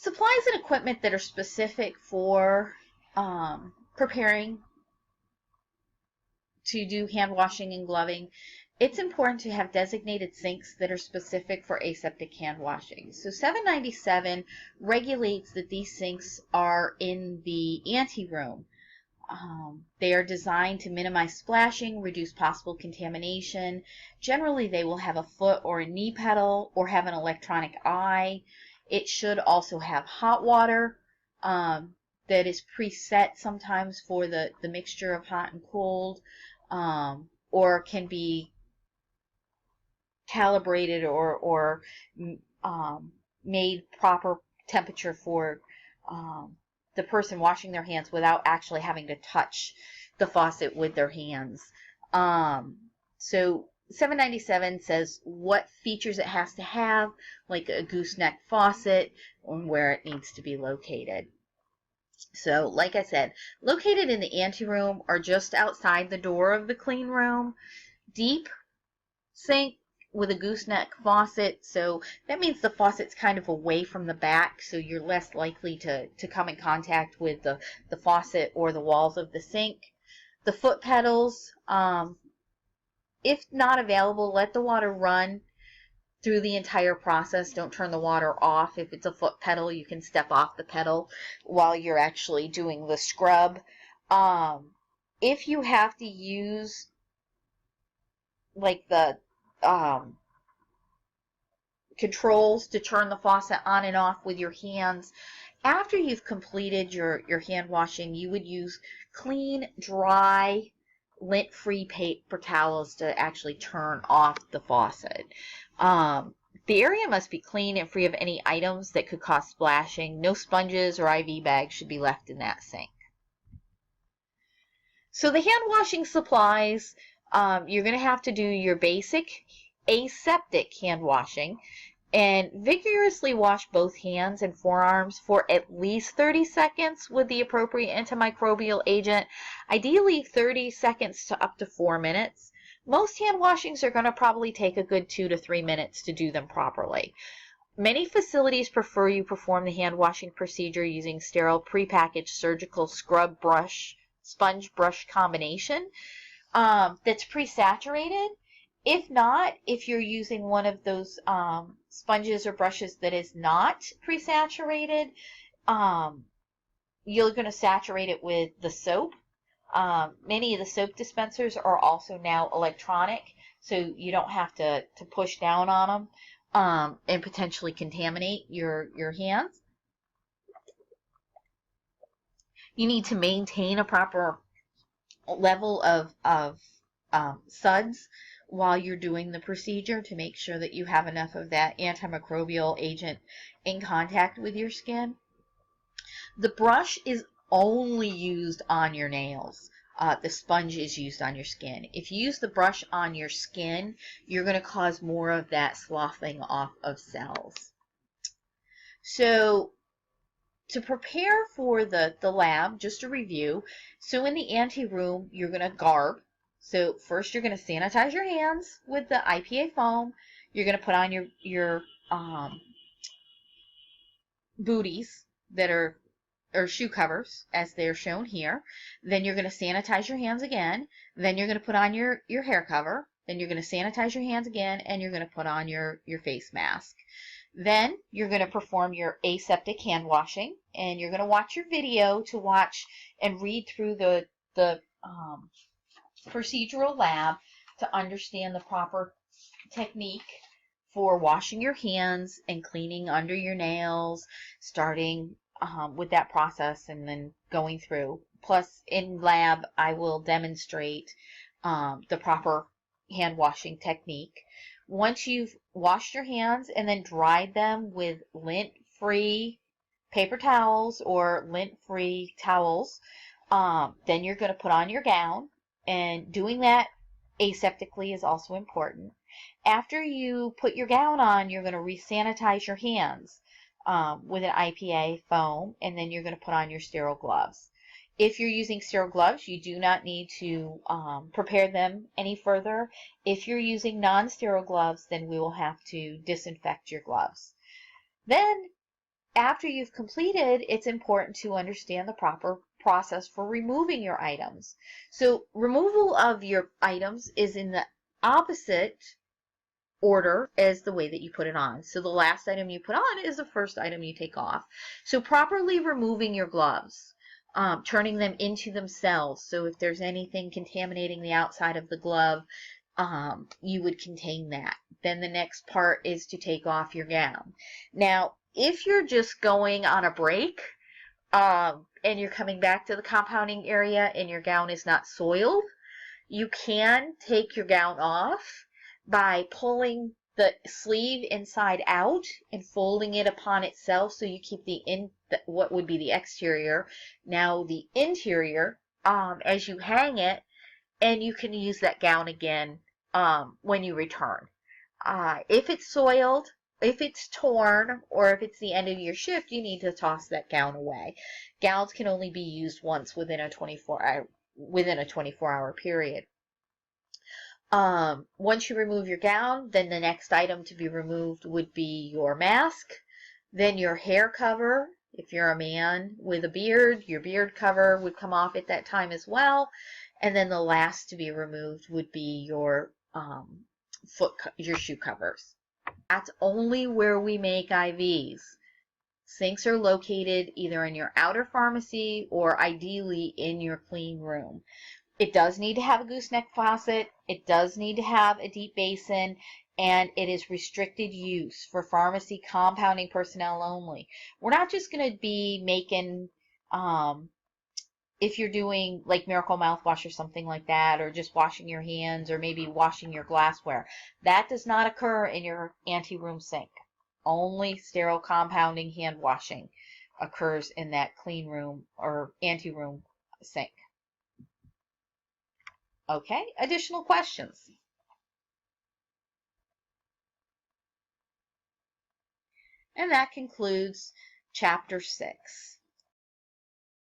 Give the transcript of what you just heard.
Supplies and equipment that are specific for preparing to do hand washing and gloving. It's important to have designated sinks that are specific for aseptic hand washing. So 797 regulates that these sinks are in the ante room. They are designed to minimize splashing, reduce possible contamination. Generally, they will have a foot or a knee pedal or have an electronic eye. It should also have hot water that is preset sometimes for the mixture of hot and cold, or can be calibrated or made proper temperature for the person washing their hands without actually having to touch the faucet with their hands. So 797 says what features it has to have, like a gooseneck faucet, and where it needs to be located. So, like I said, located in the anteroom or just outside the door of the clean room. Deep sink with a gooseneck faucet, so that means the faucet's kind of away from the back, so you're less likely to come in contact with the faucet or the walls of the sink. The foot pedals, if not available, let the water run through the entire process. Don't turn the water off. If it's a foot pedal, you can step off the pedal while you're actually doing the scrub. If you have to use like the controls to turn the faucet on and off with your hands, after you've completed your hand washing, you would use clean, dry, lint-free paper towels to actually turn off the faucet. The area must be clean and free of any items that could cause splashing. No sponges or IV bags should be left in that sink. So the hand washing supplies, you're going to have to do your basic aseptic hand washing and vigorously wash both hands and forearms for at least 30 seconds with the appropriate antimicrobial agent, ideally 30 seconds to up to 4 minutes. Most hand washings are going to probably take a good 2 to 3 minutes to do them properly. Many facilities prefer you perform the hand washing procedure using sterile prepackaged surgical scrub brush, sponge brush combination that's pre-saturated. If not, if you're using one of those sponges or brushes that is not pre-saturated, you're going to saturate it with the soap. Many of the soap dispensers are also now electronic, so you don't have to push down on them and potentially contaminate your hands. You need to maintain a proper level of suds while you're doing the procedure to make sure that you have enough of that antimicrobial agent in contact with your skin. The brush is only used on your nails. The sponge is used on your skin. If you use the brush on your skin, you're going to cause more of that sloughing off of cells. So to prepare for the lab, just a review, so in the ante room, you're going to garb. So first you're going to sanitize your hands with the IPA foam. You're going to put on your booties that are or shoe covers as they're shown here. Then you're going to sanitize your hands again. Then you're going to put on your hair cover. Then you're going to sanitize your hands again, and you're going to put on your face mask. Then you're going to perform your aseptic hand washing, and you're going to watch your video to watch and read through the procedural lab to understand the proper technique for washing your hands and cleaning under your nails, starting with that process and then going through. Plus, in lab, I will demonstrate the proper hand washing technique. Once you've washed your hands and then dried them with lint-free paper towels or lint-free towels, then you're going to put on your gown. And doing that aseptically is also important. After you put your gown on, you're going to re-sanitize your hands with an IPA foam, and then you're going to put on your sterile gloves. If you're using sterile gloves, you do not need to prepare them any further. If you're using non-sterile gloves, then we will have to disinfect your gloves. Then, after you've completed, it's important to understand the proper process for removing your items. So removal of your items is in the opposite order as the way that you put it on. So the last item you put on is the first item you take off. So properly removing your gloves, turning them into themselves. So if there's anything contaminating the outside of the glove, you would contain that. Then the next part is to take off your gown. Now, if you're just going on a break, and you're coming back to the compounding area and your gown is not soiled, you can take your gown off by pulling the sleeve inside out and folding it upon itself, so you keep what would be the exterior. Now the interior, as you hang it, and you can use that gown again when you return. If it's soiled, if it's torn, or if it's the end of your shift, you need to toss that gown away. Gowns can only be used once within a 24-hour period. Once you remove your gown, then the next item to be removed would be your mask, then your hair cover. If you're a man with a beard, your beard cover would come off at that time as well. And then the last to be removed would be your your shoe covers. That's only where we make IVs. Sinks are located either in your outer pharmacy or ideally in your clean room. It does need to have a gooseneck faucet. It does need to have a deep basin, and it is restricted use for pharmacy compounding personnel only. We're not just going to be making, if you're doing like Miracle mouthwash or something like that, or just washing your hands, or maybe washing your glassware. That does not occur in your ante-room sink. Only sterile compounding hand washing occurs in that clean room or ante-room sink. Okay, additional questions? And that concludes Chapter 6.